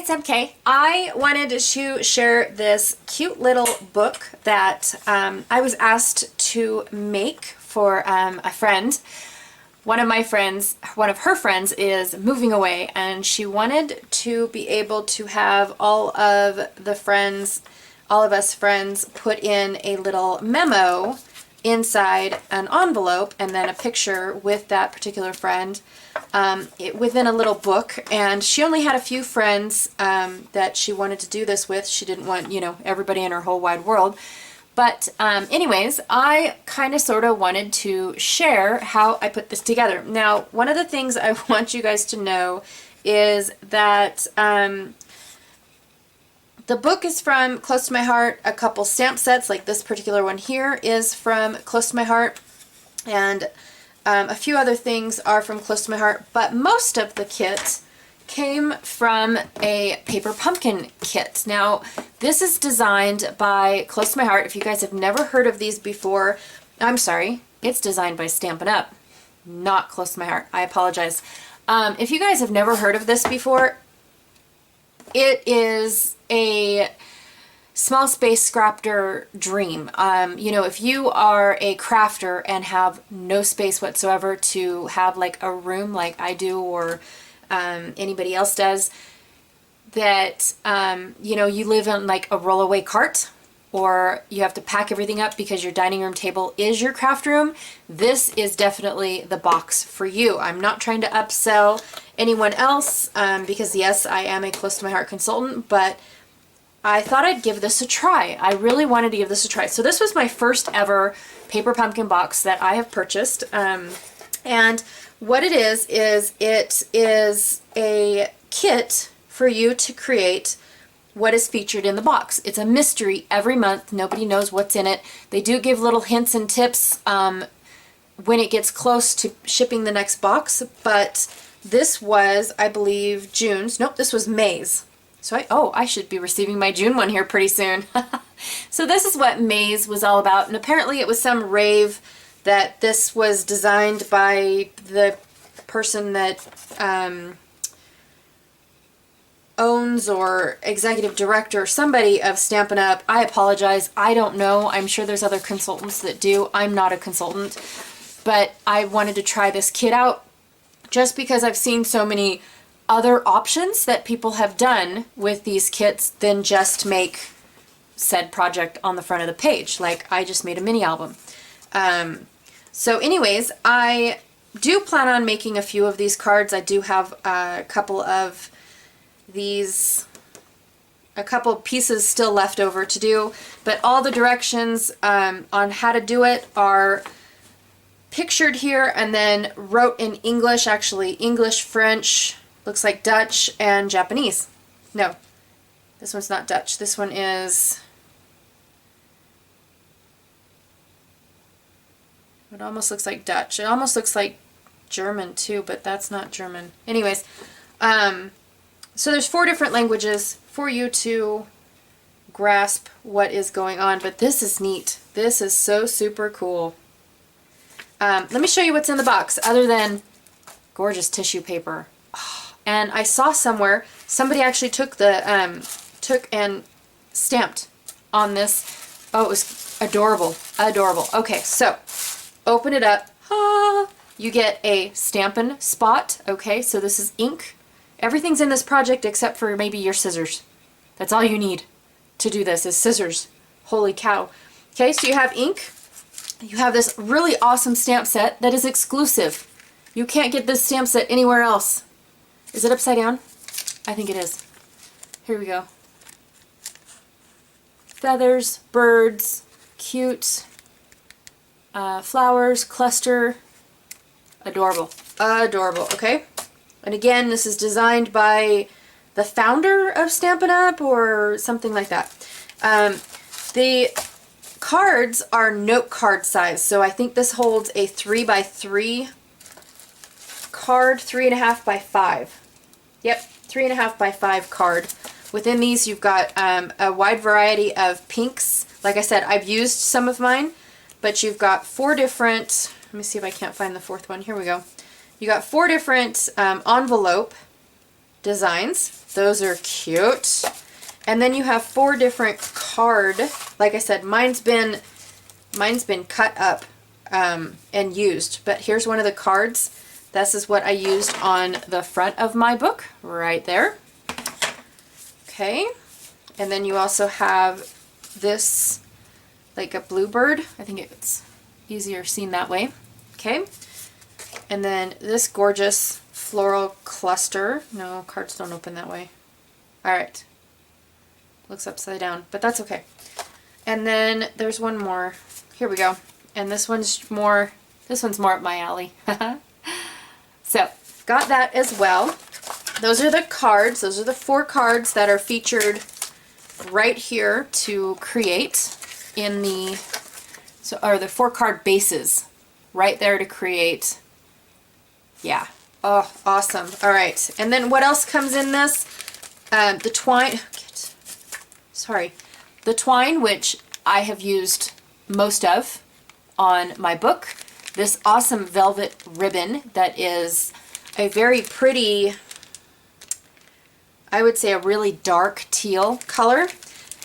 it's MK. I wanted to share this cute little book that I was asked to make for a friend. One of her friends is moving away, and she wanted to be able to have all of us friends put in a little memo inside an envelope and then a picture with that particular friend within a little book. And she only had a few friends that she wanted to do this with. She didn't want, everybody in her whole wide world. But anyways, I kind of sort of wanted to share how I put this together. Now, one of the things I want you guys to know is that the book is from Close to My Heart. A couple stamp sets, like this particular one here, is from Close to My Heart. And a few other things are from Close to My Heart. But most of the kit came from a paper pumpkin kit. Now, this is designed by Close to My Heart. If you guys have never heard of these before, I'm sorry, it's designed by Stampin' Up, not Close to My Heart. I apologize. If you guys have never heard of this before, it is a small space scrapper dream. If you are a crafter and have no space whatsoever to have like a room like I do, or anybody else does, that you live in like a rollaway cart, or you have to pack everything up because your dining room table is your craft room, this is definitely the box for you. I'm not trying to upsell anyone else because yes, I am a Close to My Heart consultant, but I thought I'd give this a try. I really wanted to give this a try. So this was my first ever paper pumpkin box that I have purchased. And what it is it is a kit for you to create what is featured in the box. It's a mystery every month. Nobody knows what's in it. They do give little hints and tips when it gets close to shipping the next box, but this was, I believe, June's. Nope, this was May's. So I should be receiving my June one here pretty soon. So this is what May's was all about, and apparently it was some rave that this was designed by the person that owns or executive director, somebody of Stampin' Up. I apologize. I don't know. I'm sure there's other consultants that do. I'm not a consultant, but I wanted to try this kit out just because I've seen so many other options that people have done with these kits than just make said project on the front of the page. Like I just made a mini album. So anyways, I do plan on making a few of these cards. I do have a couple of these, a couple pieces still left over to do, but all the directions on how to do it are pictured here and then wrote in English, actually English, French, looks like Dutch, and Japanese. No, this one's not Dutch. This one is, it almost looks like Dutch. It almost looks like German too, but that's not German. Anyways, so there's 4 different languages for you to grasp what is going on, but this is neat. This is so super cool. Let me show you what's in the box other than gorgeous tissue paper. And I saw somewhere somebody actually took and stamped on this. Oh, it was adorable, adorable. Okay, so open it up. You get a Stampin' Spot. Okay, so this is ink. Everything's in this project except for maybe your scissors. That's all you need to do this is scissors. Holy cow. Okay, so you have ink. You have this really awesome stamp set that is exclusive. You can't get this stamp set anywhere else. Is it upside down? I think it is. Here we go. Feathers, birds, cute, flowers, cluster. Adorable. Adorable, okay? And again, this is designed by the founder of Stampin' Up! Or something like that. The cards are note card size, so I think this holds a 3x3 card, 3.5 by 5. Yep, 3.5 by 5 card. Within these you've got a wide variety of pinks. Like I said, I've used some of mine, but you've got 4 different, let me see if I can't find the 4th one. Here we go. You got 4 different envelope designs. Those are cute. And then you have 4 different card. Like I said, mine's been cut up and used. But here's one of the cards. This is what I used on the front of my book, right there. Okay. And then you also have this, like a bluebird. I think it's easier seen that way. Okay. And then this gorgeous floral cluster. No, cards don't open that way. All right. Looks upside down, but that's okay. And then there's one more. Here we go. And this one's more up my alley. So, got that as well. Those are the cards. Those are the 4 cards that are featured right here to create in the, or the 4 card bases right there to create. Yeah. Oh, awesome. All right. And then what else comes in this? The twine. Sorry. The twine, which I have used most of on my book. This awesome velvet ribbon that is a very pretty, I would say a really dark teal color.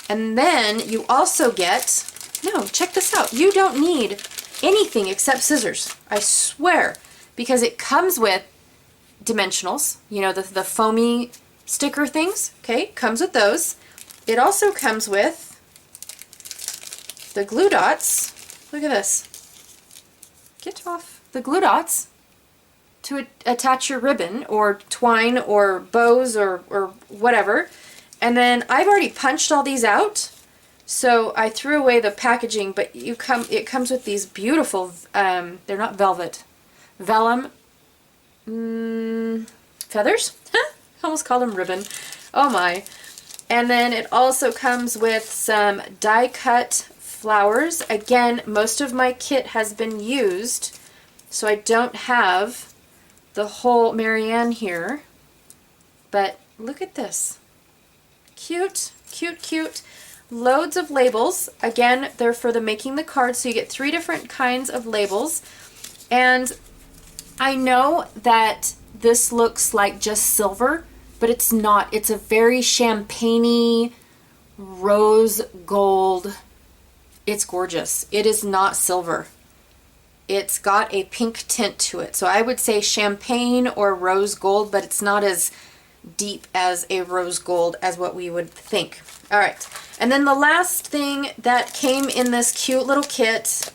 And then you also get, no, check this out. You don't need anything except scissors. I swear. Because it comes with dimensionals, you know, the foamy sticker things, okay, comes with those. It also comes with the glue dots. Look at this. Get off. The glue dots to attach your ribbon or twine or bows or whatever. And then I've already punched all these out, so I threw away the packaging, but it comes with these beautiful, they're not velvet, vellum feathers? I almost called them ribbon. Oh my. And then it also comes with some die cut flowers. Again, most of my kit has been used, so I don't have the whole Marianne here. But look at this. Cute, cute, cute. Loads of labels. Again, they're for the making the cards, so you get 3 different kinds of labels. And I know that this looks like just silver, but it's not. It's a very champagne-y rose gold. It's gorgeous. It is not silver. It's got a pink tint to it. So I would say champagne or rose gold, but it's not as deep as a rose gold as what we would think. All right. And then the last thing that came in this cute little kit,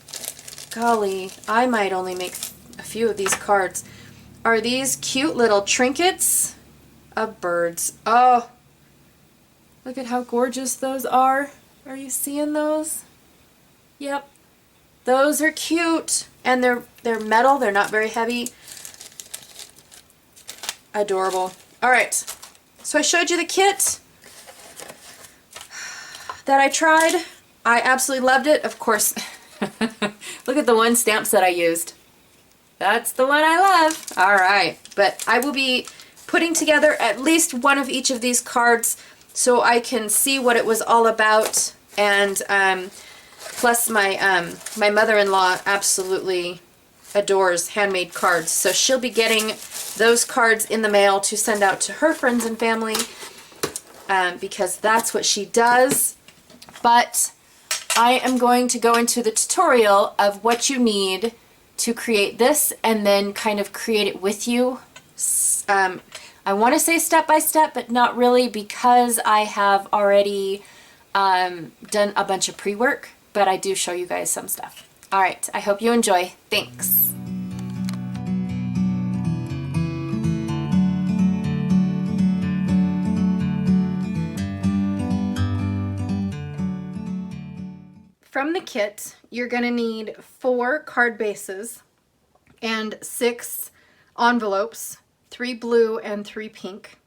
golly, I might only make a few of these cards, are these cute little trinkets of birds. Oh, look at how gorgeous those are. Are you seeing those? Yep. Those are cute. And they're metal. They're not very heavy. Adorable. All right. So I showed you the kit that I tried. I absolutely loved it. Of course, look at the one stamp set I used. That's the one I love. All right. But I will be putting together at least one of each of these cards so I can see what it was all about. And plus my my mother-in-law absolutely adores handmade cards, so she'll be getting those cards in the mail to send out to her friends and family because that's what she does. But I am going to go into the tutorial of what you need to create this and then kind of create it with you. I want to say step by step, but not really, because I have already done a bunch of pre-work, but I do show you guys some stuff. All right, I hope you enjoy. Thanks. From the kit, you're going to need 4 card bases and 6 envelopes, 3 blue and 3 pink.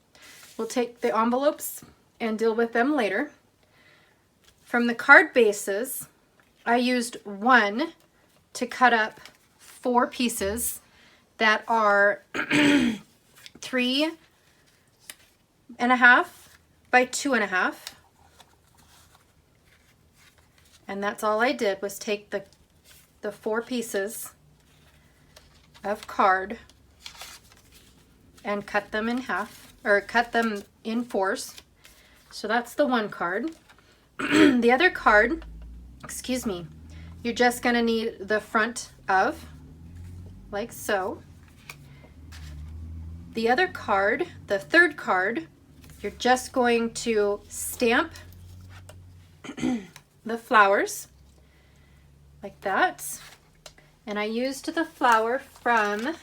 We'll take the envelopes and deal with them later. From the card bases, I used 1 to cut up 4 pieces that are 3.5 by 2.5. And that's all I did, was take the 4 pieces of card and cut them in half, or cut them in 4s. So that's the one card. The other card, excuse me, you're just going to need the front of, like so. The other card, the third card, you're just going to stamp the flowers like that. And I used the flower from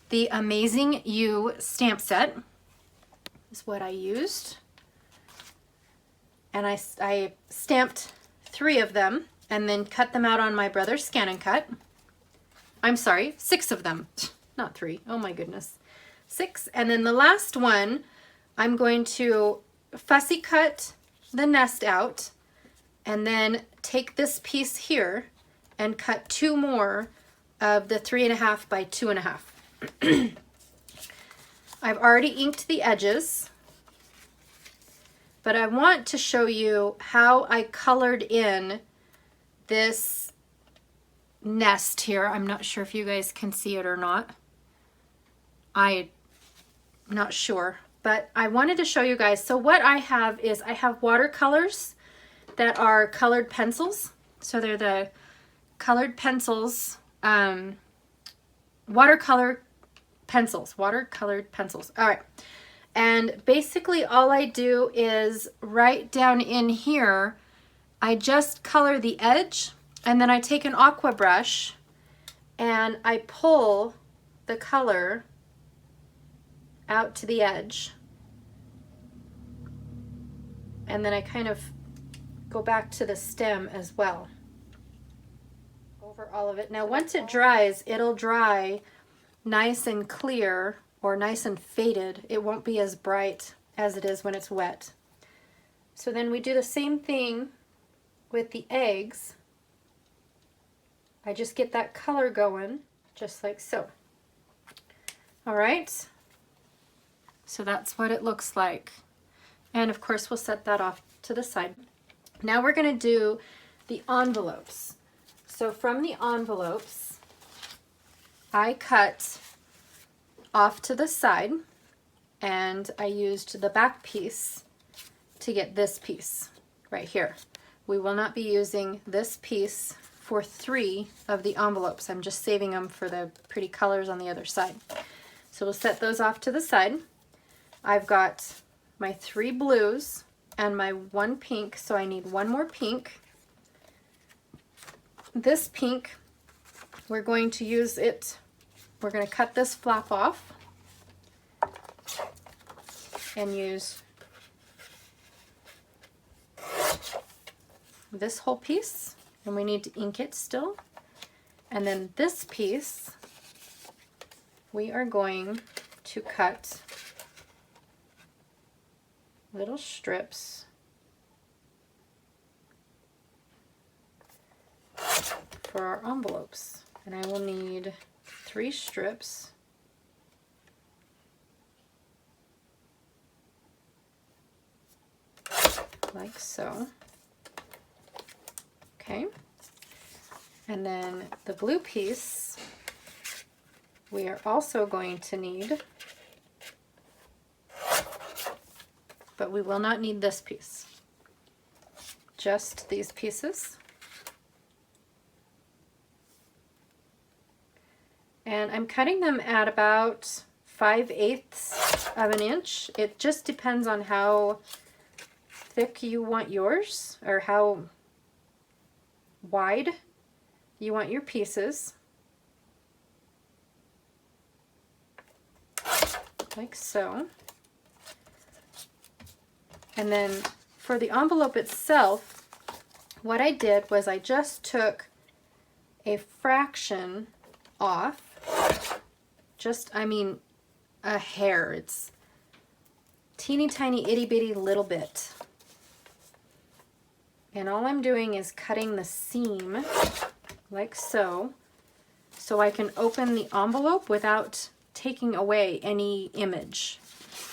the Amazing You stamp set, is what I used. And I stamped 3 of them and then cut them out on my brother's Scan and Cut. I'm sorry, 6 of them, not 3. Oh my goodness. 6. And then the last one, I'm going to fussy cut the nest out and then take this piece here and cut 2 more of the 3.5 by 2.5. I've already inked the edges, but I want to show you how I colored in this nest here. I'm not sure if you guys can see it or not. I'm not sure, but I wanted to show you guys. So what I have is I have watercolors that are colored pencils. So they're the colored pencils, watercolored pencils. All right. And basically all I do is right down in here, I just color the edge, and then I take an Aquabrush and I pull the color out to the edge. And then I kind of go back to the stem as well. Over all of it. Now once it dries, it'll dry nice and clear or nice and faded. It won't be as bright as it is when it's wet. So then we do the same thing with the eggs. I just get that color going just like so. All right. So that's what it looks like. And of course we'll set that off to the side. Now we're going to do the envelopes. So from the envelopes, I cut off to the side and I used the back piece to get this piece right here. We will not be using this piece for 3 of the envelopes. I'm just saving them for the pretty colors on the other side. So we'll set those off to the side. I've got my 3 blues and my 1 pink, so I need 1 more pink. This pink, we're going to use it, we're going to cut this flap off and use this whole piece, and we need to ink it still. And then this piece, we are going to cut little strips for our envelopes. And I will need 3 strips. Like so. Okay. And then the blue piece, we are also going to need, but we will not need this piece. Just these pieces. And I'm cutting them at about 5/8 of an inch. It just depends on how thick you want yours, or how wide you want your pieces. Like so. And then for the envelope itself, what I did was I just took a fraction off. I mean a hair. It's teeny tiny itty bitty little bit. And all I'm doing is cutting the seam like so, so I can open the envelope without taking away any image,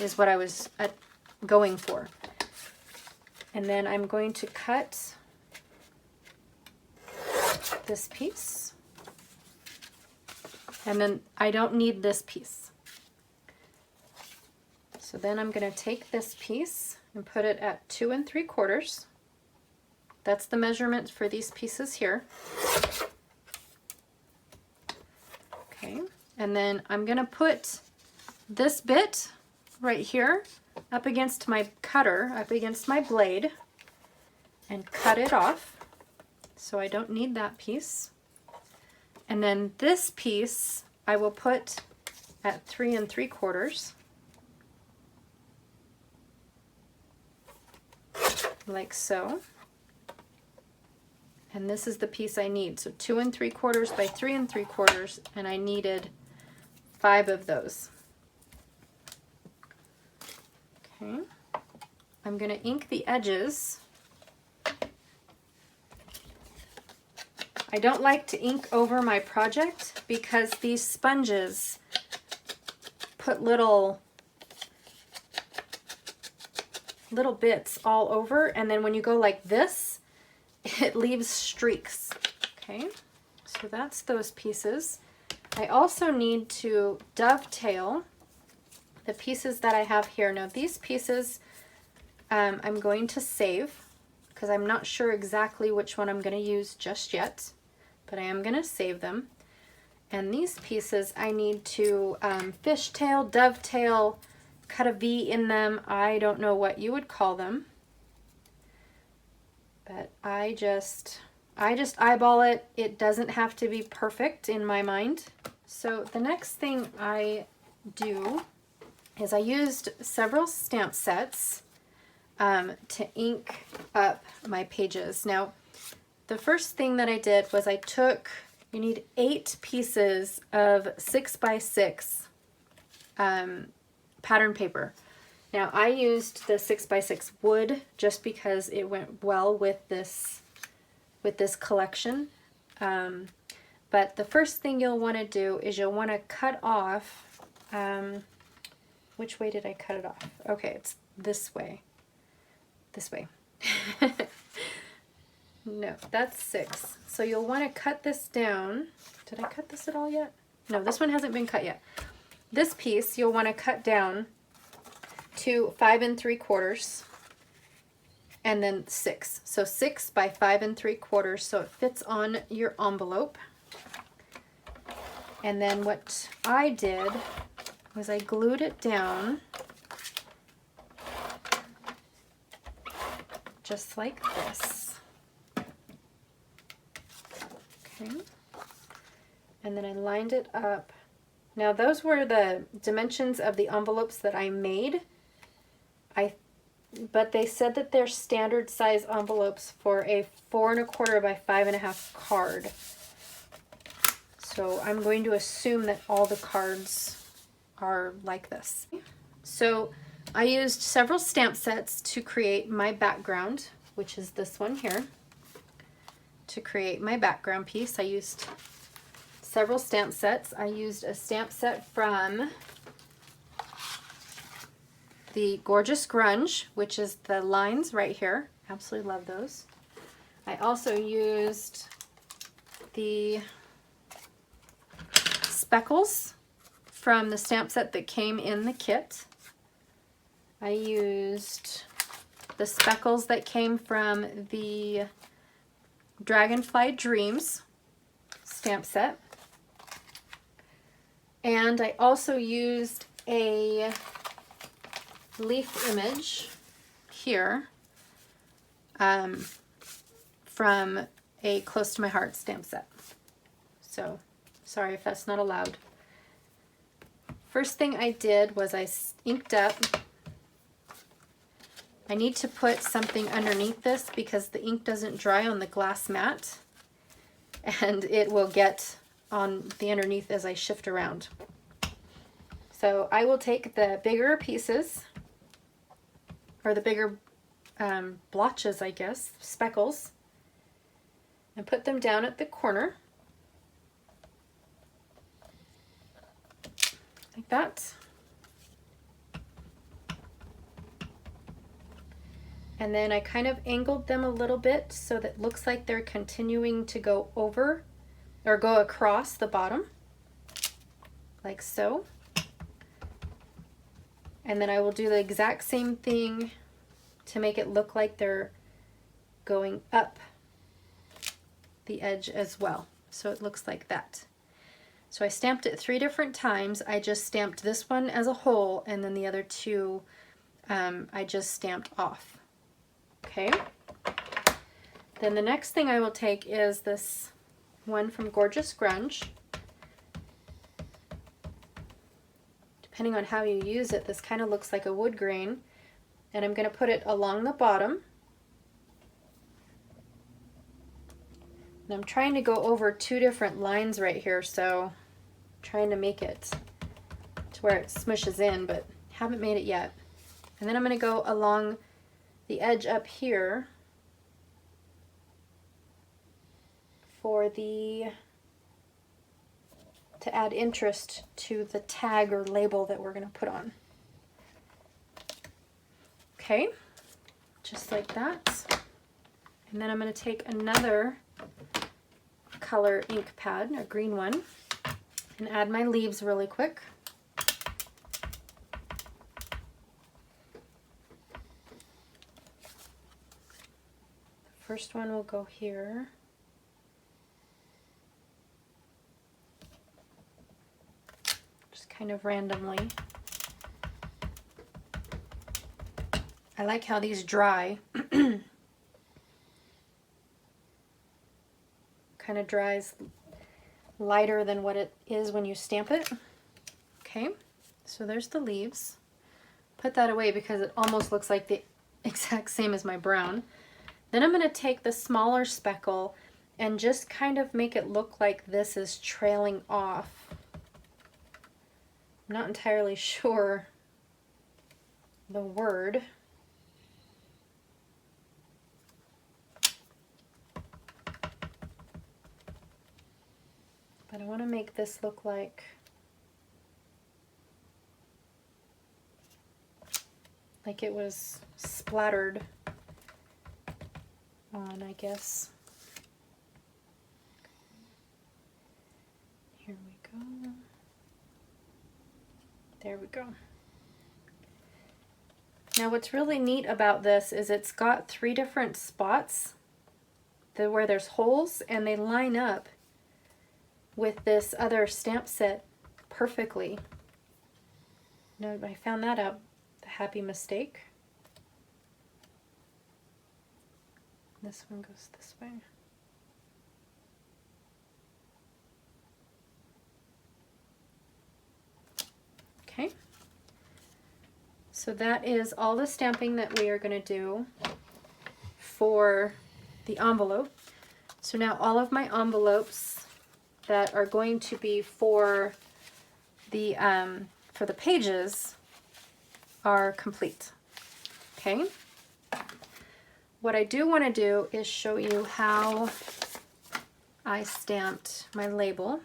is what I was going for. And then I'm going to cut this piece. And then I don't need this piece. So then I'm going to take this piece and put it at 2 3/4. That's the measurement for these pieces here. Okay, and then I'm going to put this bit right here up against my cutter, up against my blade, and cut it off. So I don't need that piece. And then this piece I will put at 3 3/4, like so. And this is the piece I need. So 2 3/4 by 3 3/4, and I needed 5 of those. Okay. I'm going to ink the edges. I don't like to ink over my project because these sponges put little bits all over, and then when you go like this, it leaves streaks. Okay, so that's those pieces. I also need to dovetail the pieces that I have here. Now these pieces I'm going to save because I'm not sure exactly which one I'm going to use just yet, but I am going to save them. And these pieces I need to fishtail, dovetail, cut a V in them. I don't know what you would call them, but I just eyeball it. It doesn't have to be perfect in my mind. So the next thing I do is I used several stamp sets to ink up my pages. Now, the first thing that I did was you need 8 pieces of 6x6 pattern paper. Now, I used the 6x6 wood just because it went well with this collection. But the first thing you'll want to do is you'll want to cut off, which way did I cut it off? Okay, it's this way. This way. No, that's 6. So you'll want to cut this down. Did I cut this at all yet? No, this one hasn't been cut yet. This piece you'll want to cut down to 5 3/4 and then 6. So 6 by 5 3/4 so it fits on your envelope. And then what I did was I glued it down just like this. Okay. And then I lined it up. Now those were the dimensions of the envelopes that I made. But they said that they're standard size envelopes for a 4 1/4 by 5 1/2 card. So I'm going to assume that all the cards are like this. So I used several stamp sets to create my background, which is this one here. To create my background piece, I used several stamp sets. I used a stamp set from the Gorgeous Grunge, which is the lines right here. Absolutely love those. I also used the speckles from the stamp set that came in the kit. I used the speckles that came from the Dragonfly Dreams stamp set. And I also used a leaf image here from a Close to My Heart stamp set. So, sorry if that's not allowed. First thing I did was I inked up. I need to put something underneath this because the ink doesn't dry on the glass mat and it will get on the underneath as I shift around. So I will take the bigger pieces, or the bigger blotches, I guess, speckles, and put them down at the corner like that. And then I kind of angled them a little bit so that it looks like they're continuing to go over or go across the bottom, like so. And then I will do the exact same thing to make it look like they're going up the edge as well. So it looks like that. So I stamped it 3 different times. I just stamped this one as a whole, and then the other 2 I just stamped off. Okay. Then the next thing I will take is this one from Gorgeous Grunge. Depending on how you use it, this kind of looks like a wood grain. And I'm going to put it along the bottom. And I'm trying to go over 2 different lines right here, so I'm trying to make it to where it smushes in, but haven't made it yet. And then I'm going to go along the edge up here to add interest to the tag or label that we're going to put on. Okay, just like that. And then I'm going to take another color ink pad, a green one, and add my leaves really quick. The first one will go here. Kind of randomly. I like how these dry. Kind of dries lighter than what it is when you stamp it. Okay, so there's the leaves. Put that away because it almost looks like the exact same as my brown. Then I'm going to take the smaller speckle and just kind of make it look like this is trailing off. I'm not entirely sure the word. But I want to make this look like it was splattered on, I guess. Here we go. There we go. Now what's really neat about this is it's got 3 different spots where there's holes, and they line up with this other stamp set perfectly. No, I found that out, the happy mistake. This one goes this way. Okay, so that is all the stamping that we are going to do for the envelope. So now all of my envelopes that are going to be for the pages are complete. Okay, what I do want to do is show you how I stamped my label.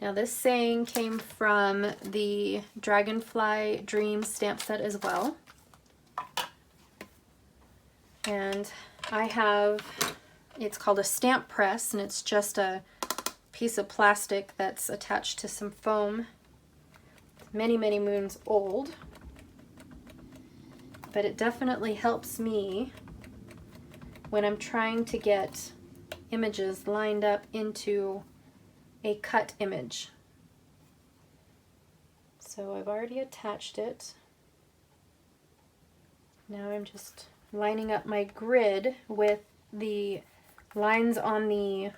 Now this saying came from the Dragonfly Dream stamp set as well. And I have, it's called a stamp press, and it's just a piece of plastic that's attached to some foam. Many, many moons old. But it definitely helps me when I'm trying to get images lined up into a cut image. So I've already attached it. Now I'm just lining up my grid with the lines on the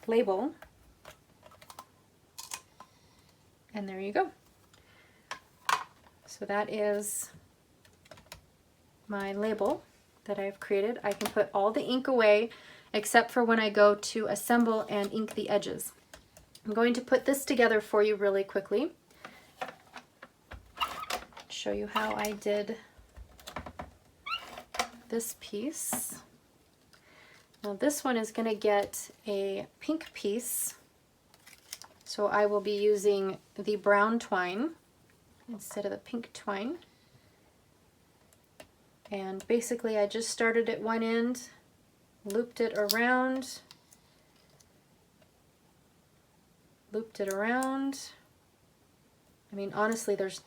label. And there you go. So that is my label that I've created. I can put all the ink away except for when I go to assemble and ink the edges. I'm going to put this together for you really quickly. Show you how I did this piece. Now this one is going to get a pink piece, so I will be using the brown twine instead of the pink twine. And basically I just started at one end, looped it around, looped it around. I mean, honestly, there's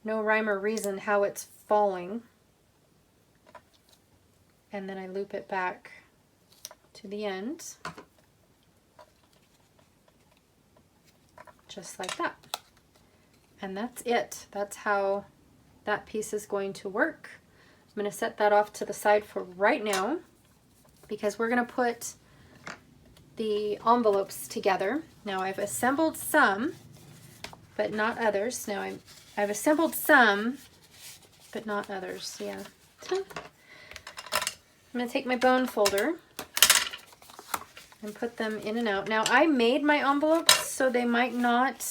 no rhyme or reason how it's falling. And then I loop it back to the end, just like that. And that's it. That's how that piece is going to work. I'm going to set that off to the side for right now because we're going to put the envelopes together. Now I've assembled some, but not others. Now I've assembled some, but not others. Yeah. I'm going to take my bone folder and put them in and out. Now I made my envelopes so they might not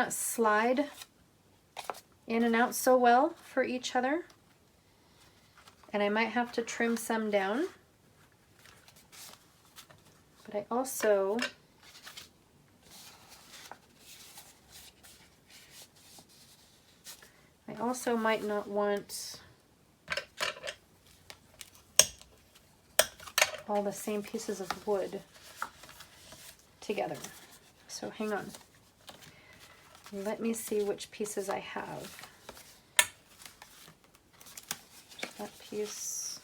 slide in and out so well for each other. And I might have to trim some down. But I also might not want all the same pieces of wood together. So hang on. Let me see which pieces I have. That piece.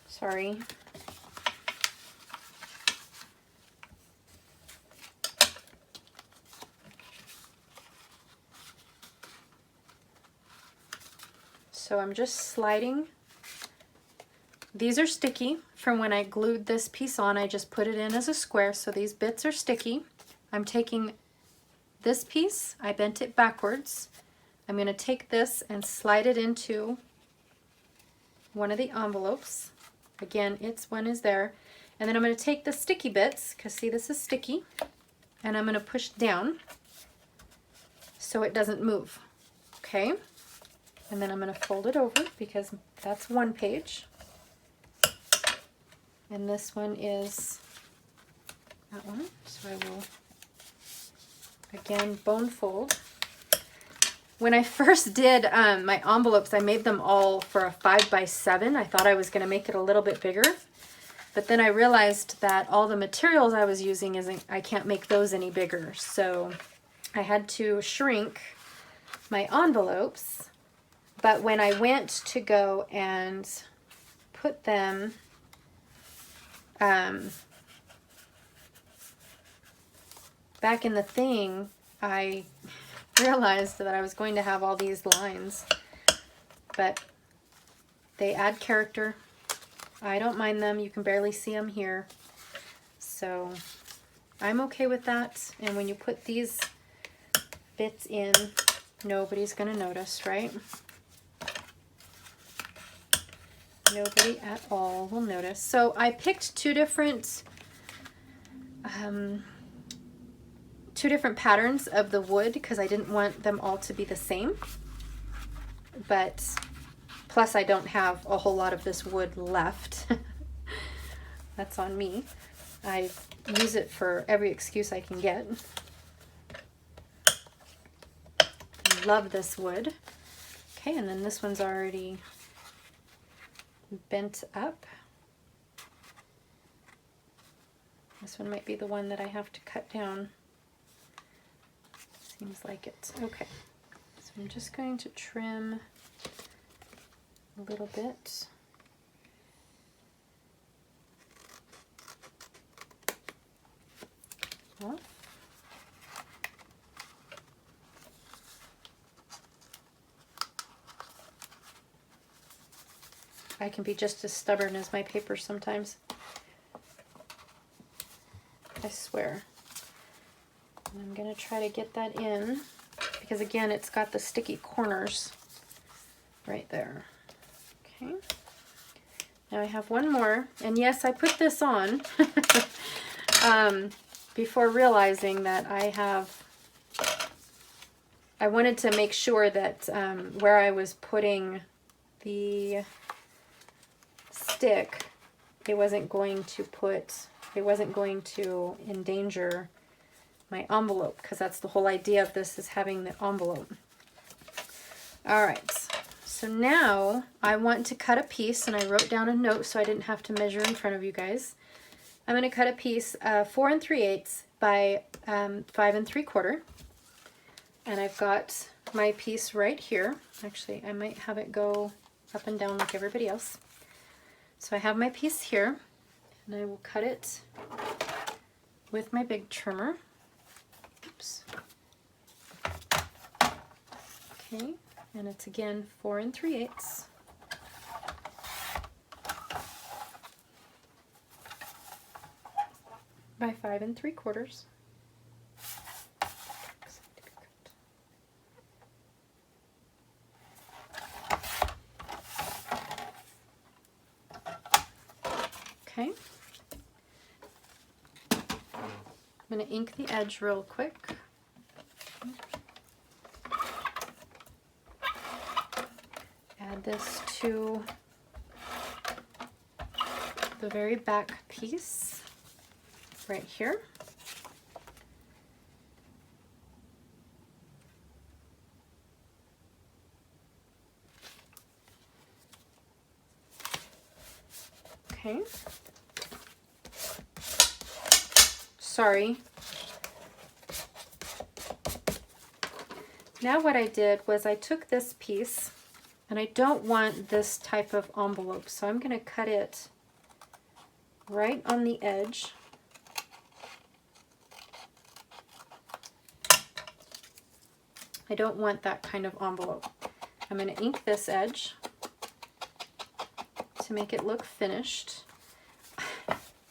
Sorry. So I'm just sliding. These are sticky from when I glued this piece on. I just put it in as a square, so these bits are sticky. I'm taking this piece, I bent it backwards. I'm going to take this and slide it into one of the envelopes. Again, its one is there. And then I'm going to take the sticky bits, because see, this is sticky, and I'm going to push down so it doesn't move. Okay? And then I'm going to fold it over because that's one page. And this one is that one. So I will, again, bone fold. When I first did my envelopes, I made them all for a 5x7. I thought I was going to make it a little bit bigger. But then I realized that all the materials I was using, I can't make those any bigger. So I had to shrink my envelopes. But when I went to go and put them back in the thing, I realized that I was going to have all these lines, but they add character. I don't mind them. You can barely see them here, so I'm okay with that. And when you put these bits in, nobody's gonna notice, right? Nobody at all will notice. So I picked two different patterns of the wood because I didn't want them all to be the same. But plus I don't have a whole lot of this wood left. That's on me. I use it for every excuse I can get. Love this wood. Okay, and then this one's already bent up. This one might be the one that I have to cut down. Seems like it. Okay, so I'm just going to trim a little bit. Off. I can be just as stubborn as my paper sometimes. I swear. And I'm going to try to get that in because again it's got the sticky corners right there. Okay. Now I have one more, and yes, I put this on before realizing that I wanted to make sure that where I was putting the stick, it wasn't going to endanger my envelope, because that's the whole idea of this, is having the envelope. All right, so now I want to cut a piece, and I wrote down a note so I didn't have to measure in front of you guys. I'm going to cut a piece 4 3/8 by 5 3/4, and I've got my piece right here. Actually, I might have it go up and down like everybody else. So I have my piece here, and I will cut it with my big trimmer. Oops. Okay, and it's again 4 3/8. By 5 3/4. Okay. I'm going to ink the edge real quick. Add this to the very back piece right here. Okay. Sorry. Now what I did was I took this piece, and I don't want this type of envelope, so I'm going to cut it right on the edge. I don't want that kind of envelope. I'm going to ink this edge to make it look finished.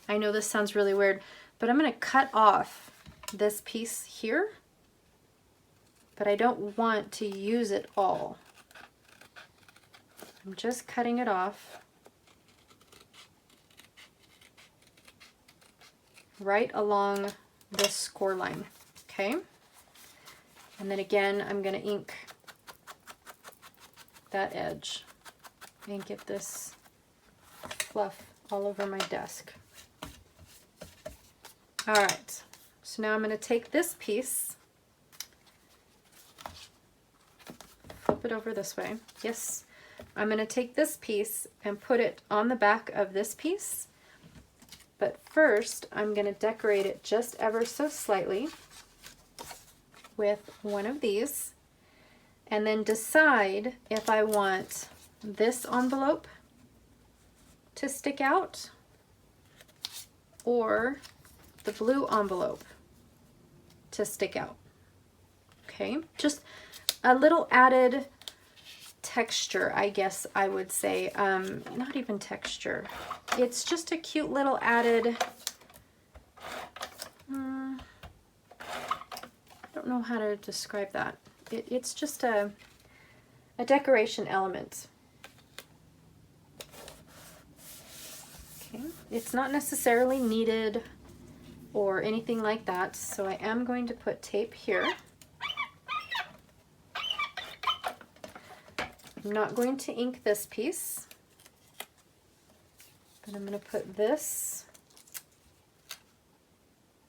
I know this sounds really weird, but I'm going to cut off this piece here, but I don't want to use it all. I'm just cutting it off right along this score line, okay? And then again, I'm going to ink that edge and get this fluff all over my desk. All right, so now I'm going to take this piece, flip it over this way. Yes, I'm going to take this piece and put it on the back of this piece, but first I'm going to decorate it just ever so slightly with one of these, and then decide if I want this envelope to stick out or the blue envelope to stick out. Okay, just a little added texture, I guess I would say. Not even texture. It's just a cute little added, I don't know how to describe that. It's just a decoration element. Okay, it's not necessarily needed or anything like that, so I am going to put tape here. I'm not going to ink this piece, but I'm going to put this.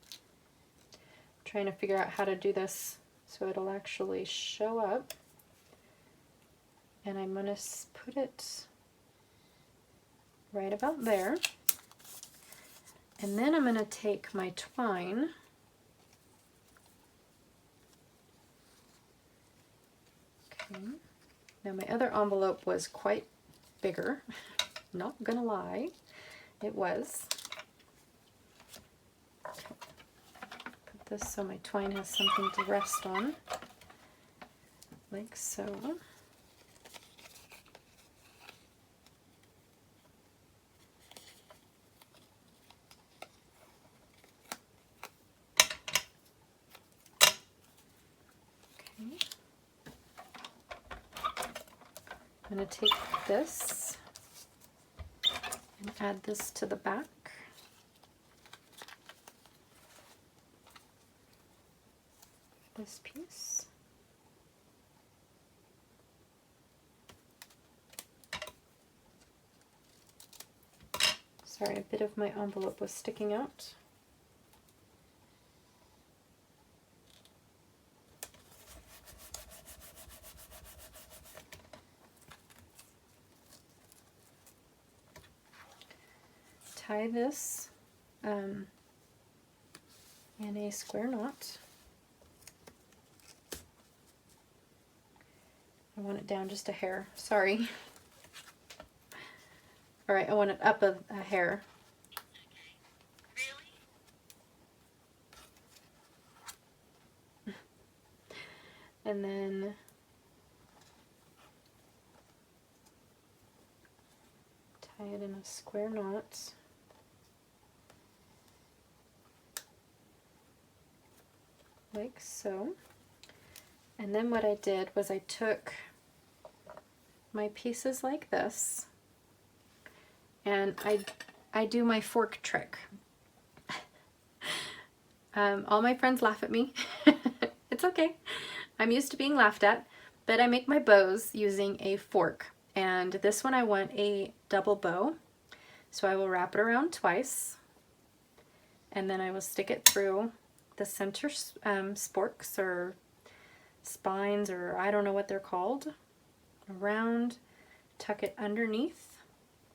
I'm trying to figure out how to do this so it'll actually show up. And I'm going to put it right about there. And then I'm going to take my twine okay. Now my other envelope was quite bigger, not gonna lie, it was. Put this so my twine has something to rest on, like so. I'm going to take this and add this to the back. This piece. Sorry, a bit of my envelope was sticking out. Tie this in a square knot. I want it down just a hair, sorry. All right, I want it up a hair. Really? And then tie it in a square knot. Like so. And then what I did was I took my pieces like this, and I do my fork trick. All my friends laugh at me. It's okay. I'm used to being laughed at, but I make my bows using a fork. And this one I want a double bow, so I will wrap it around twice, and then I will stick it through the center sporks or spines, or I don't know what they're called, around, tuck it underneath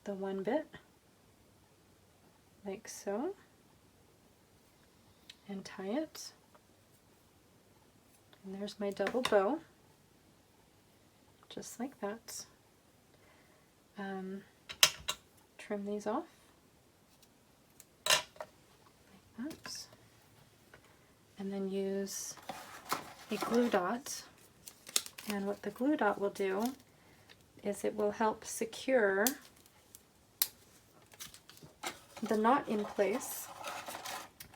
the one bit, like so, and tie it. And there's my double bow, just like that. Trim these off, like that, and then use a glue dot. And what the glue dot will do is it will help secure the knot in place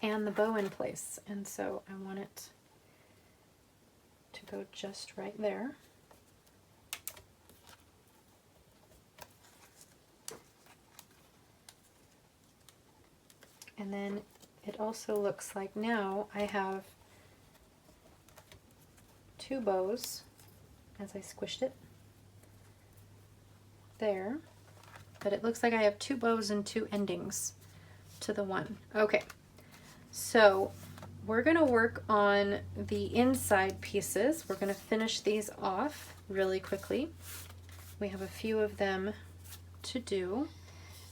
and the bow in place. And so I want it to go just right there. And then it also looks like now I have two bows, as I squished it there, but it looks like I have two bows and two endings to the one. Okay, so we're gonna work on the inside pieces. We're gonna finish these off really quickly. We have a few of them to do,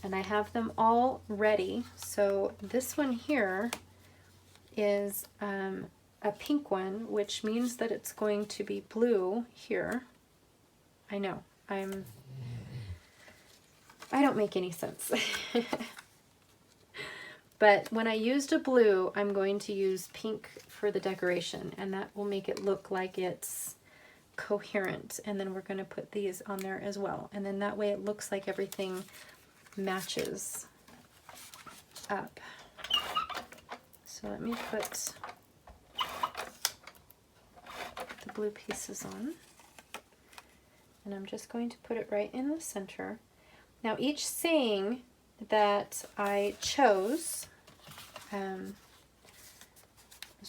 and I have them all ready. So this one here is a pink one, which means that it's going to be blue here. I know, I don't make any sense. But when I used a blue, I'm going to use pink for the decoration, and that will make it look like it's coherent. And then we're going to put these on there as well, and then that way it looks like everything matches up. So let me put the blue pieces on, and I'm just going to put it right in the center. Now each saying that I chose, those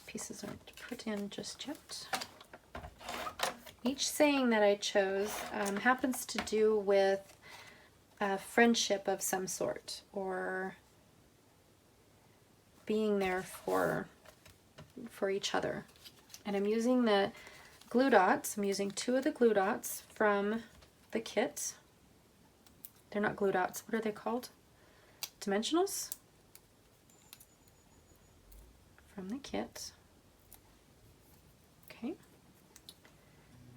pieces aren't put in just yet. Each saying that I chose happens to do with a friendship of some sort, or being there for each other. And I'm using the glue dots. I'm using two of the glue dots from the kit. They're not glue dots. What are they called? Dimensionals? From the kit. Okay.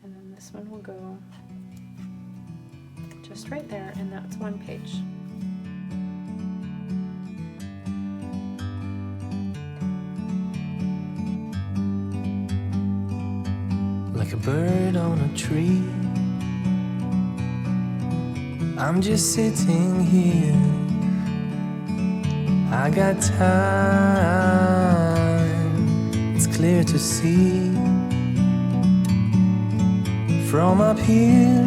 And then this one will go just right there, and that's one page. Like a bird on a tree, I'm just sitting here. I got time, it's clear to see. From up here,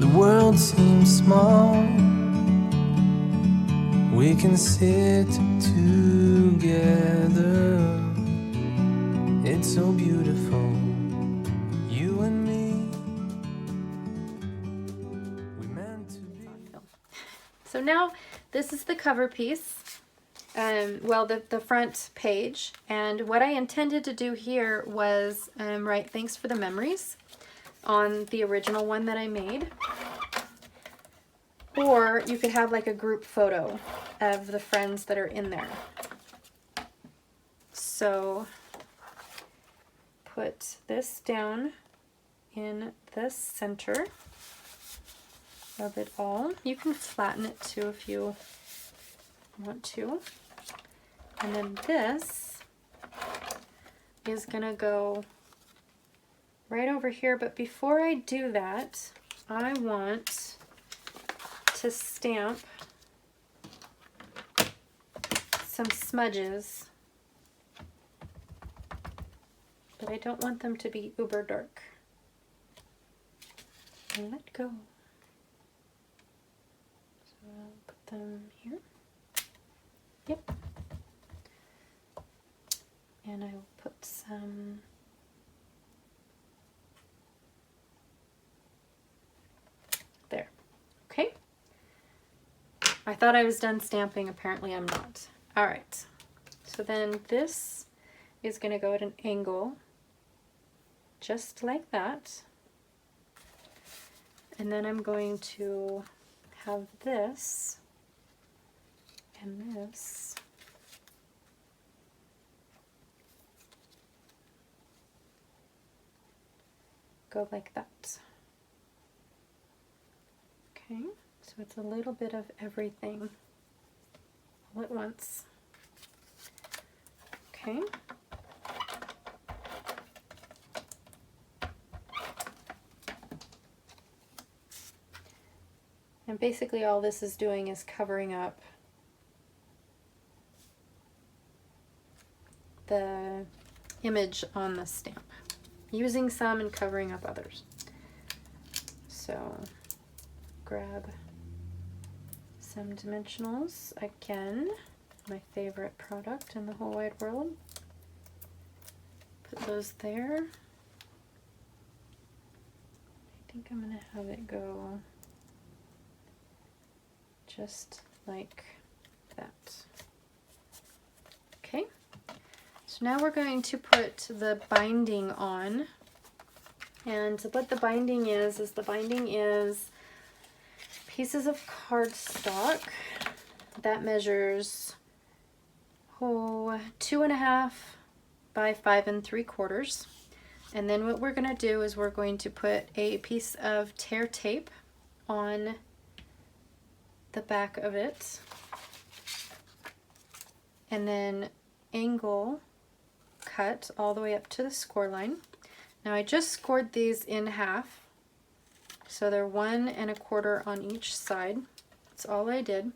the world seems small. We can sit together. It's so beautiful, you and me. We meant to be. So now this is the cover piece, well, the front page, and what I intended to do here was write thanks for the memories on the original one that I made, or you could have like a group photo of the friends that are in there. So put this down in the center of it all. You can flatten it too if you want to. And then this is gonna go right over here, but before I do that, I want to stamp some smudges, but I don't want them to be uber dark. And let go. So I'll put them here. Yep. And I will put some there. Okay. I thought I was done stamping. Apparently I'm not. All right. So then this is going to go at an angle just like that. And then I'm going to have this and this go like that. Okay, so it's a little bit of everything all at once. Okay. And basically all this is doing is covering up the image on the stamp, using some and covering up others. So grab some dimensionals, again, my favorite product in the whole wide world. Put those there. I think I'm gonna have it go just like that. Okay, so now we're going to put the binding on. And what the binding is the binding is pieces of cardstock that measures 2.5 by 5 3/4. And then what we're going to do is we're going to put a piece of tear tape on the back of it, and then angle cut all the way up to the score line. Now I just scored these in half, so they're 1 1/4 on each side. That's all I did.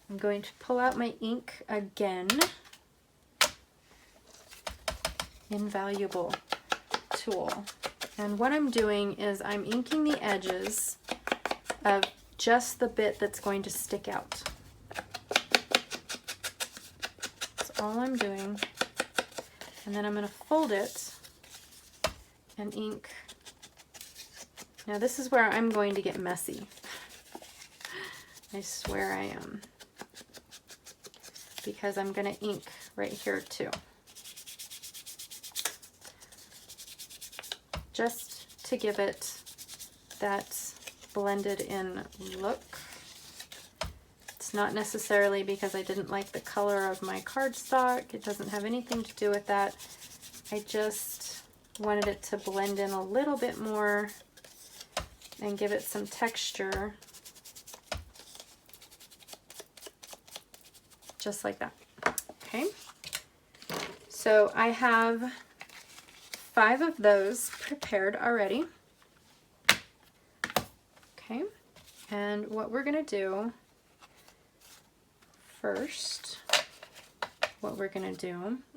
I'm going to pull out my ink again. Invaluable tool. And what I'm doing is I'm inking the edges of just the bit that's going to stick out. That's all I'm doing. And then I'm going to fold it and ink. Now this is where I'm going to get messy. I swear I am. Because I'm going to ink right here too. Just to give it that blended in look. It's not necessarily because I didn't like the color of my cardstock. It doesn't have anything to do with that. I just wanted it to blend in a little bit more and give it some texture. Just like that. Okay. So I have 5 of those prepared already. Okay, and what we're going to do first,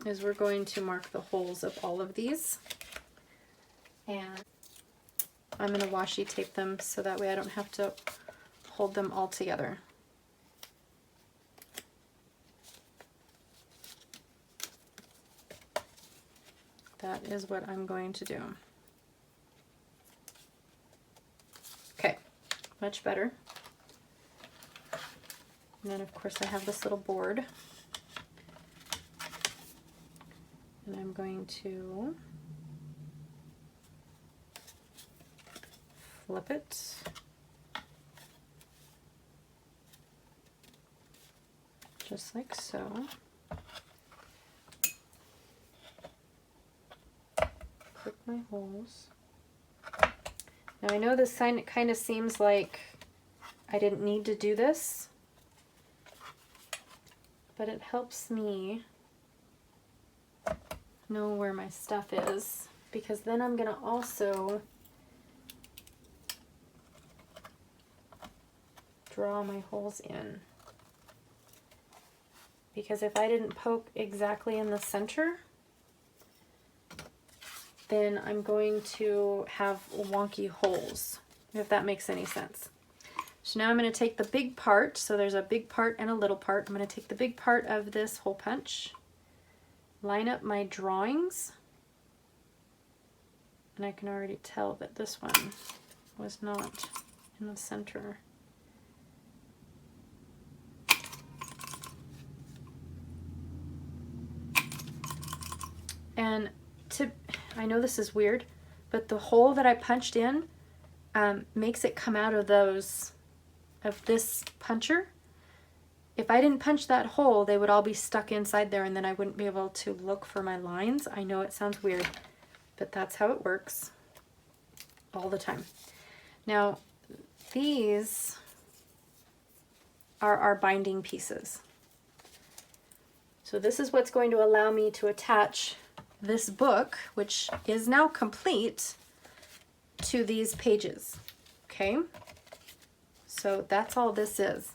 is we're going to mark the holes of all of these. And I'm going to washi tape them so that way I don't have to hold them all together. That is what I'm going to do. Okay, much better. And then of course I have this little board. And I'm going to flip it. just like so. Click my holes. Now I know this sign kind of seems like I didn't need to do this, but it helps me know where my stuff is, because then I'm going to also draw my holes in. Because if I didn't poke exactly in the center, then I'm going to have wonky holes, if that makes any sense. So now I'm going to take the big part, so there's a big part and a little part. I'm going to take the big part of this hole punch, line up my drawings, and I can already tell that this one was not in the center. And I know this is weird, but the hole that I punched in makes it come out of this puncher. If I didn't punch that hole, they would all be stuck inside there, and then I wouldn't be able to look for my lines. I know it sounds weird, but that's how it works all the time. Now, these are our binding pieces. So this is what's going to allow me to attach this book, which is now complete, to these pages. Okay? So that's all this is.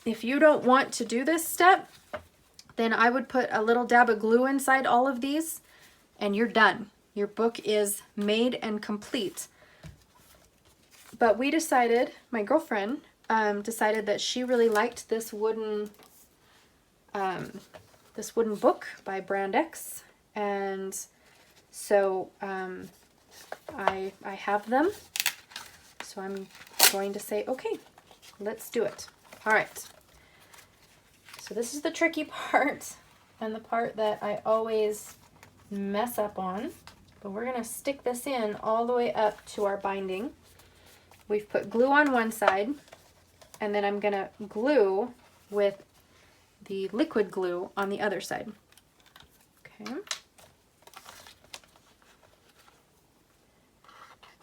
If you don't want to do this step, then I would put a little dab of glue inside all of these and you're done. Your book is made and complete. But we decided, my girlfriend decided that she really liked this wooden book by Brand X, and so I have them. So I'm going to say, okay, let's do it. All right. So this is the tricky part, and the part that I always mess up on. But we're going to stick this in all the way up to our binding. We've put glue on one side, and then I'm going to glue with the liquid glue on the other side. Okay.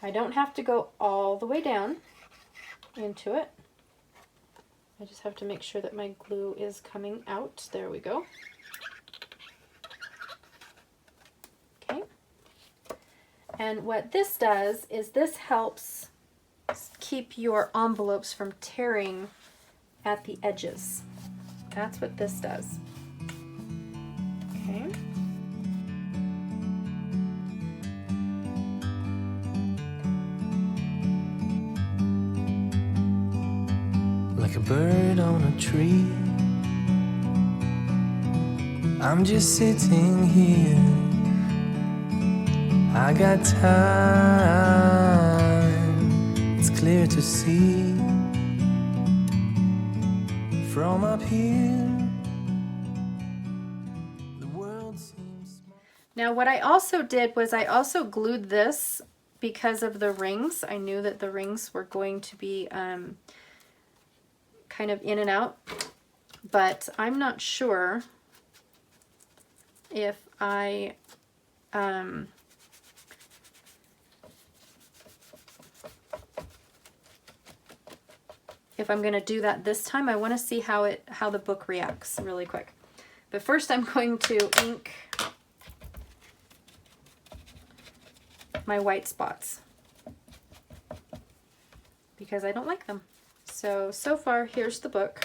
I don't have to go all the way down into it. I just have to make sure that my glue is coming out. There we go. Okay. And what this does is this helps keep your envelopes from tearing at the edges. That's what this does. Okay. Like a bird on a tree, I'm just sitting here. I got time, it's clear to see from up here. The world seems small. Now what I also did was I also glued this because of the rings. I knew that the rings were going to be kind of in and out, but I'm not sure if I if I'm going to do that this time. I want to see how the book reacts really quick. But first I'm going to ink my white spots because I don't like them. So far, here's the book.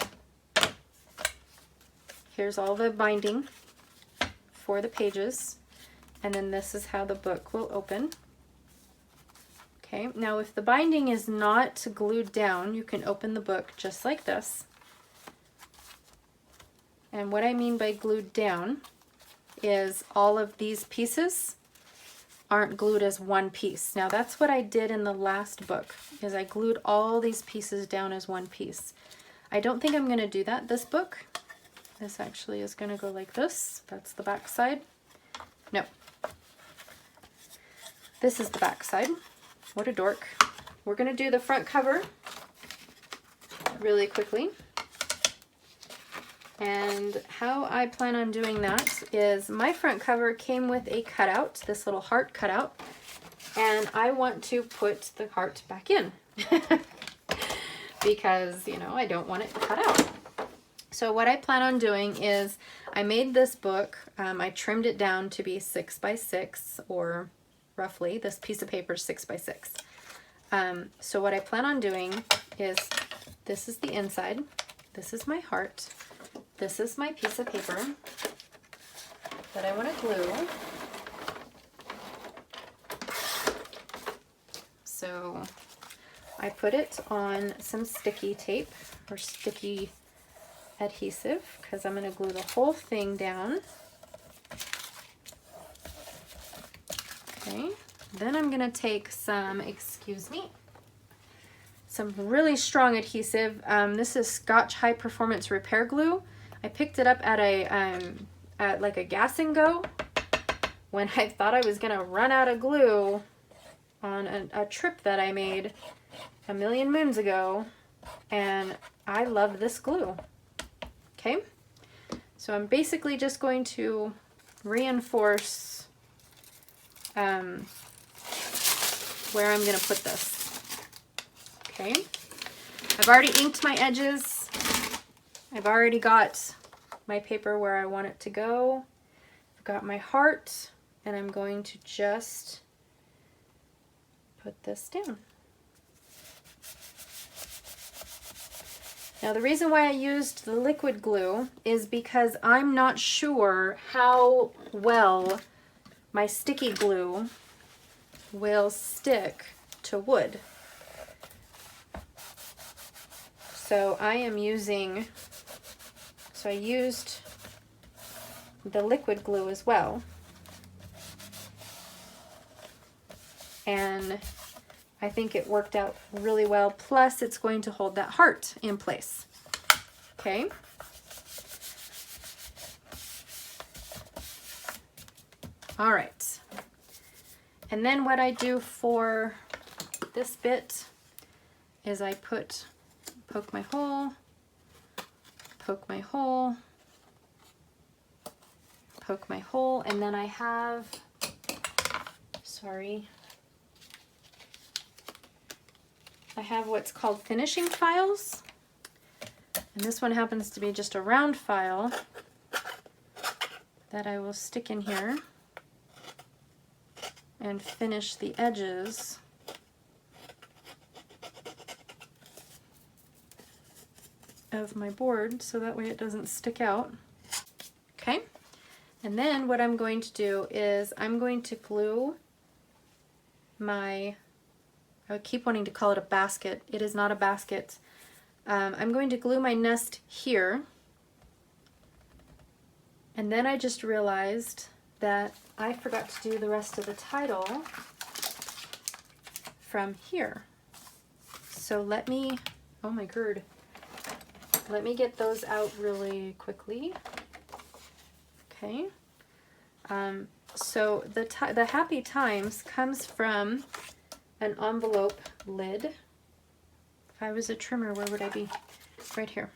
Here's all the binding for the pages. And then this is how the book will open. Okay, now if the binding is not glued down, you can open the book just like this. And what I mean by glued down is all of these pieces aren't glued as one piece. Now that's what I did in the last book, is I glued all these pieces down as one piece. I don't think I'm going to do that this book. This actually is going to go like this. That's the back side. No. This is the back side. What a dork. We're going to do the front cover really quickly. And how I plan on doing that is my front cover came with a cutout, this little heart cutout, and I want to put the heart back in because, you know, I don't want it cut out. So what I plan on doing is I made this book, I trimmed it down to be 6 by 6, or roughly this piece of paper is 6 by 6. So what I plan on doing is, this is the inside, this is my heart, this is my piece of paper that I want to glue. So I put it on some sticky tape or sticky adhesive because I'm going to glue the whole thing down. Okay, then I'm going to take some, some really strong adhesive. This is Scotch High Performance Repair Glue. I picked it up at at like a Gas and Go when I thought I was going to run out of glue on a trip that I made a million moons ago, and I love this glue. Okay, so I'm basically just going to reinforce where I'm going to put this. Okay, I've already inked my edges. I've already got my paper where I want it to go. I've got my heart, and I'm going to just put this down. Now the reason why I used the liquid glue is because I'm not sure how well my sticky glue will stick to wood. So I used the liquid glue as well. And I think it worked out really well. Plus, it's going to hold that heart in place. Okay. All right. And then what I do for this bit is I poke my hole, poke my hole, poke my hole, and then I have, I have what's called finishing files, and this one happens to be just a round file that I will stick in here and finish the edges of my board so that way it doesn't stick out. Okay, and then what I'm going to do is I'm going to glue my, I keep wanting to call it a basket. It is not a basket. I'm going to glue my nest here. And then I just realized that I forgot to do the rest of the title from here. So let me, oh my gourd. Let me get those out really quickly. Okay. So the Happy Times comes from an envelope lid. If I was a trimmer, where would I be? Right here.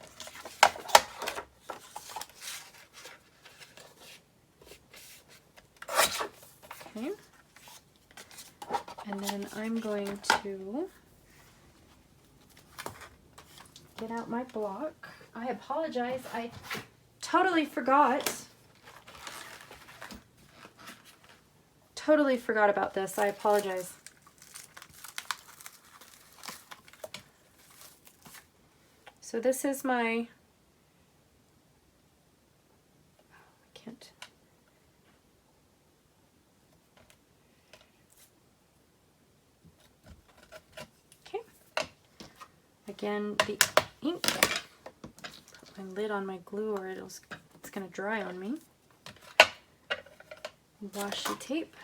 Okay. And then I'm going to get out my block. I apologize. I totally forgot. Totally forgot about this. I apologize. So this is my, I can't. Okay. Again, the ink. Put my lid on my glue or it's going to dry on me. Washi tape.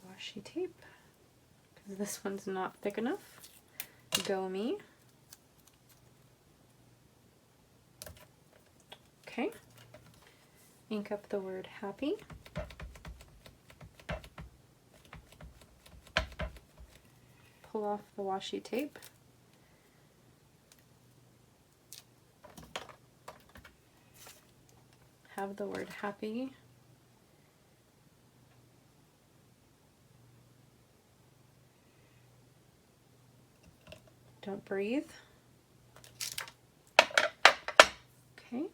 Washi tape, because this one's not thick enough. Go me. Okay. Ink up the word happy. Pull off the washi tape. Have the word happy. Don't breathe. Okay.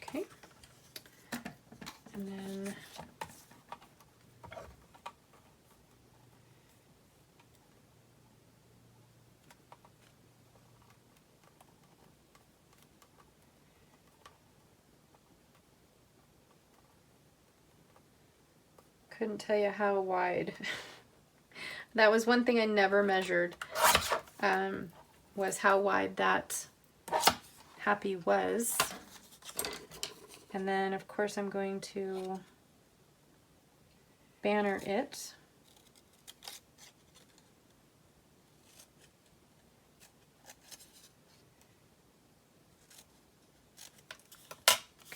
Okay. And then couldn't tell you how wide. That was one thing I never measured, was how wide that happy was. And then of course I'm going to banner it.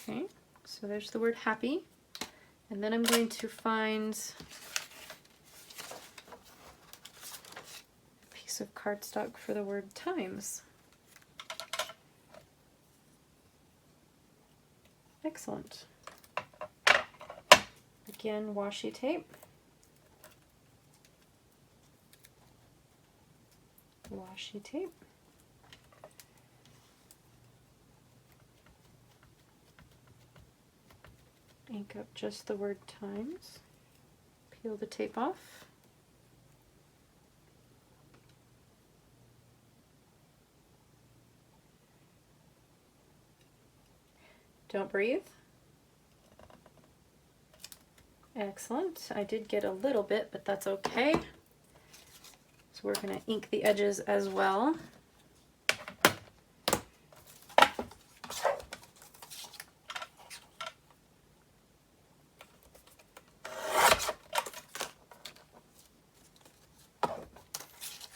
Okay, so there's the word happy. And then I'm going to find a piece of cardstock for the word times. Excellent. Again, washi tape. Washi tape. Ink up just the word times. Peel the tape off. Don't breathe. Excellent. I did get a little bit, but that's okay. So we're going to ink the edges as well.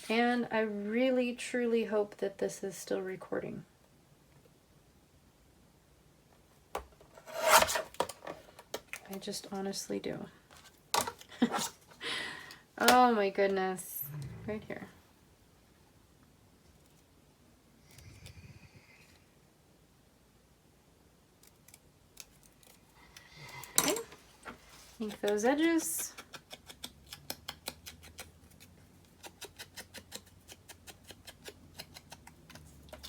And I really, truly hope that this is still recording. I just honestly do. Oh my goodness. Right here. Okay. Ink those edges.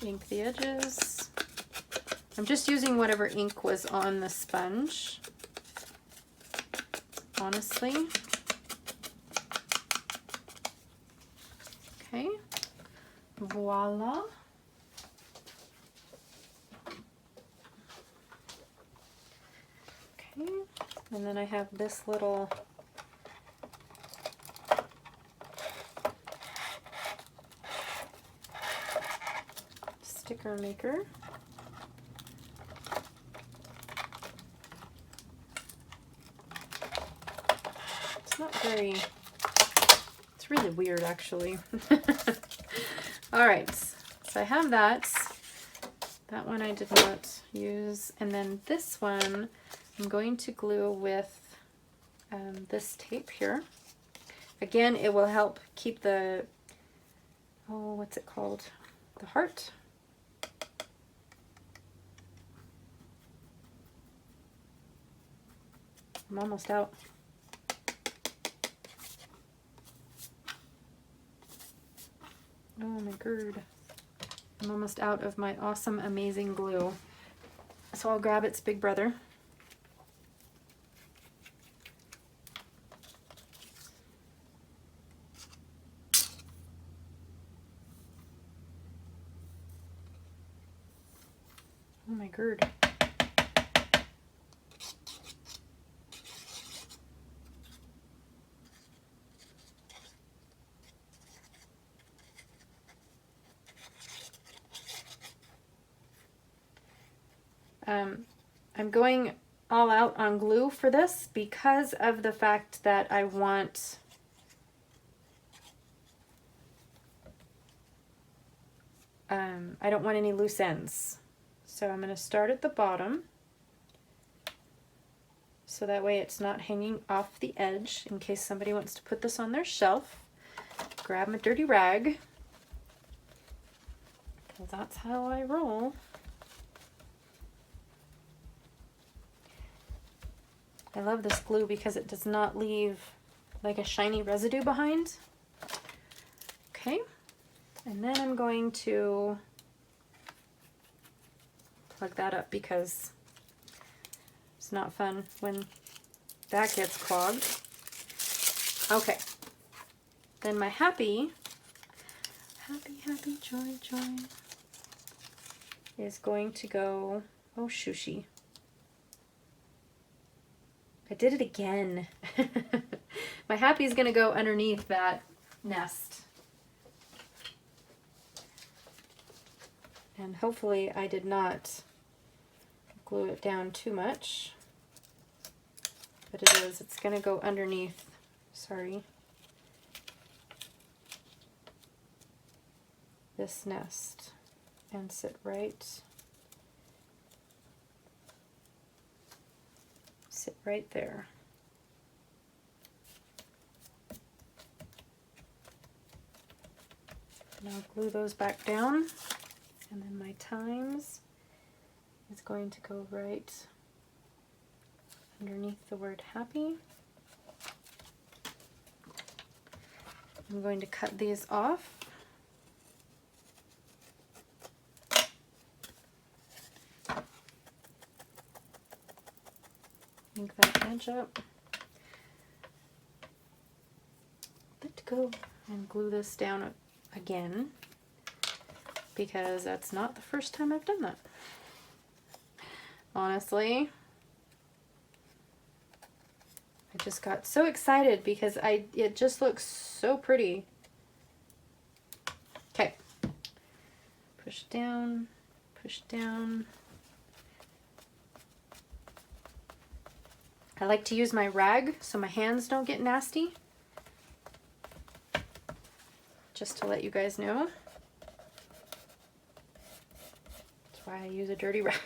Ink the edges. I'm just using whatever ink was on the sponge, honestly. Okay, voila. Okay, and then I have this little sticker maker. It's not very, it's really weird actually. All right, so I have that. That one I did not use. And then this one I'm going to glue with this tape here. Again, it will help keep the, oh, what's it called? The heart. I'm almost out. Oh my god. I'm almost out of my awesome, amazing glue. So I'll grab its big brother. Oh my god. I'm going all out on glue for this because of the fact that I want I don't want any loose ends. So I'm going to start at the bottom so that way it's not hanging off the edge in case somebody wants to put this on their shelf. Grab my dirty rag, because that's how I roll. I love this glue because it does not leave like a shiny residue behind. Okay, and then I'm going to plug that up because it's not fun when that gets clogged. Okay, then my happy, joy is going to go, oh shooshy. I did it again. My happy is going to go underneath that nest. And hopefully I did not glue it down too much. But it is. It's going to go underneath. Sorry. This nest. And sit right there. And I'll glue those back down, and then my times is going to go right underneath the word happy. I'm going to cut these off. Ink that edge up. Let go and glue this down again because that's not the first time I've done that. Honestly, I just got so excited because it just looks so pretty. Okay. Push down, push down. I like to use my rag so my hands don't get nasty. Just to let you guys know. That's why I use a dirty rag.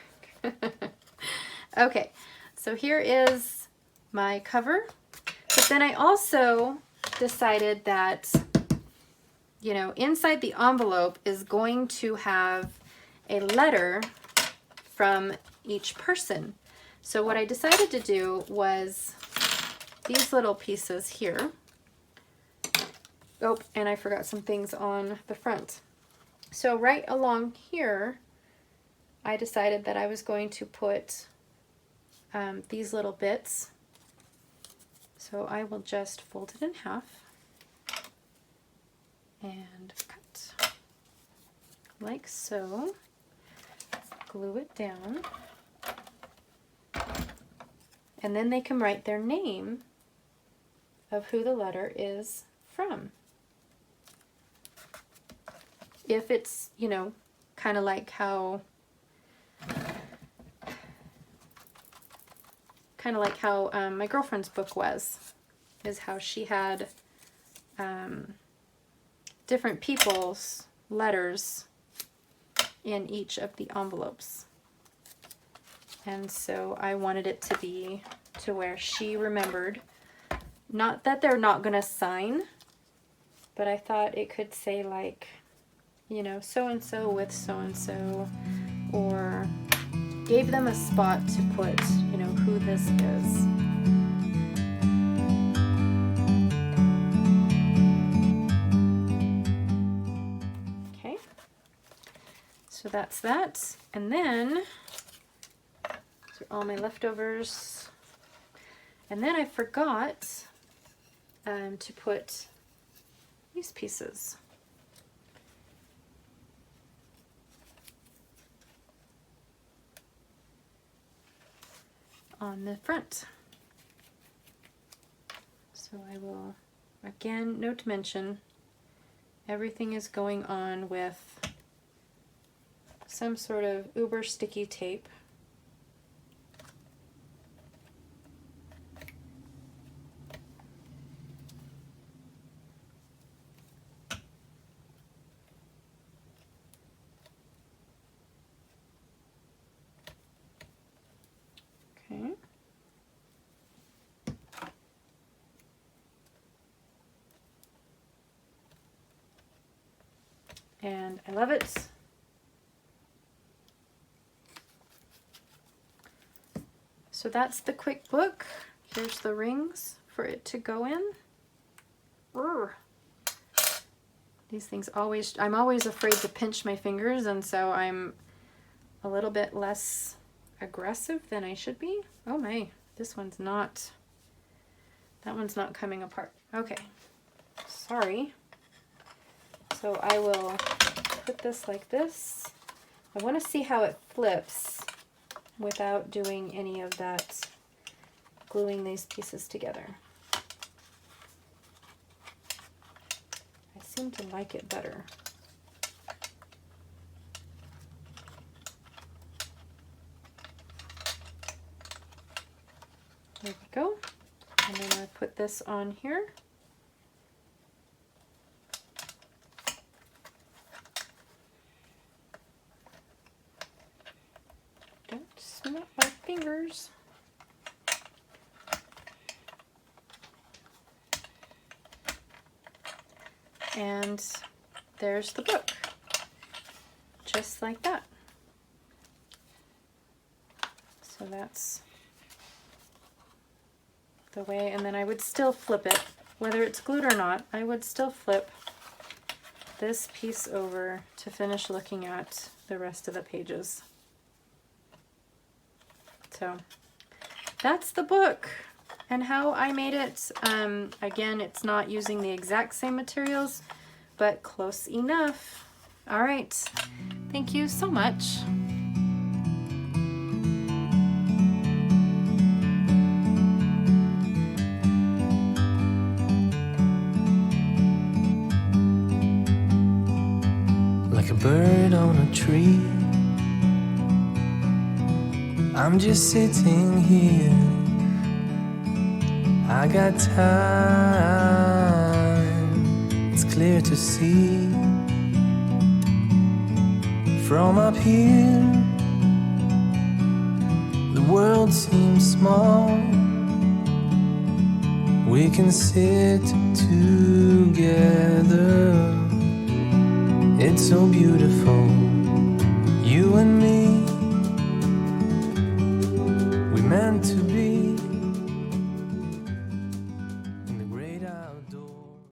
Okay, so here is my cover. But then I also decided that, you know, inside the envelope is going to have a letter from each person. So what I decided to do was these little pieces here. Oh, and I forgot some things on the front. So right along here, I decided that I was going to put these little bits. So I will just fold it in half and cut like so. Glue it down. And then they can write their name of who the letter is from. If it's, you know, kind of like how my girlfriend's book was, is how she had different people's letters in each of the envelopes. And so I wanted it to be to where she remembered, not that they're not going to sign, but I thought it could say like, you know, so-and-so with so-and-so, or gave them a spot to put, you know, who this is. Okay, so that's that. And then, these are all my leftovers. And then I forgot to put these pieces. On the front. So I will, again, note to mention, everything is going on with some sort of uber sticky tape. and I love it. So that's the quick book. Here's the rings for it to go in. Urgh. These things always, I'm always afraid to pinch my fingers, and so I'm a little bit less aggressive than I should be. Oh my, this one's not, that one's not coming apart. Okay, sorry. So I will put this like this. I want to see how it flips without doing any of that gluing these pieces together. I seem to like it better. There we go. And then I put this on here. Don't snap my fingers. And there's the book, just like that. So that's the way, and then I would still flip it, whether it's glued or not. I would still flip this piece over to finish looking at the rest of the pages. So that's the book and how I made it. Again, it's not using the exact same materials, but close enough. All right, thank you so much. Like a bird on a tree, I'm just sitting here. I got time, it's clear to see. From up here, the world seems small. We can sit together. It's so beautiful, you and me.